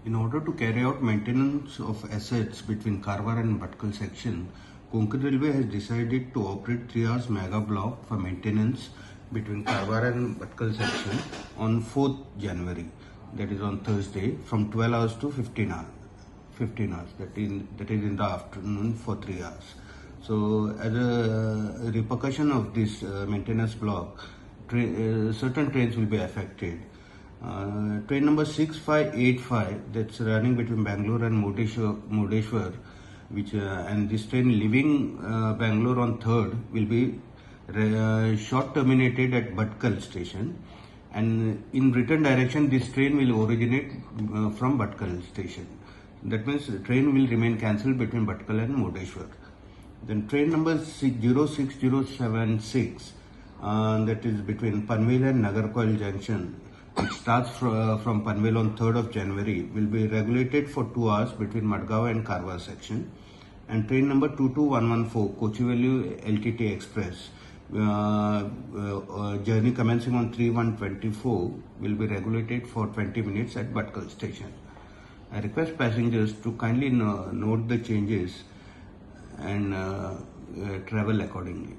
In order to carry out maintenance of assets between Karwar and Bhatkal section, Konkani Railway has decided to operate 3 hours mega block for maintenance between Karwar and Bhatkal section on 4th January, that is on Thursday, from 12 hours to 15 hours. That is in the afternoon for 3 hours. So as a repercussion of this maintenance block, certain trains will be affected. Train number 6585, that's running between Bangalore and Murdeshwar, and this train leaving Bangalore on 3rd will be short terminated at Bhatkal station, and in return direction this train will originate from Bhatkal station. That means the train will remain cancelled between Bhatkal and Murdeshwar. Then train number 06076, that is between Panvel and Nagarcoil junction, which starts from Panvel on 3rd of January, will be regulated for 2 hours between Madgaon and Karwar section. And train number 22114, Kochiveli LTT Express, journey commencing on 3/1/24, will be regulated for 20 minutes at Bhatkal station. I request passengers to kindly note the changes and travel accordingly.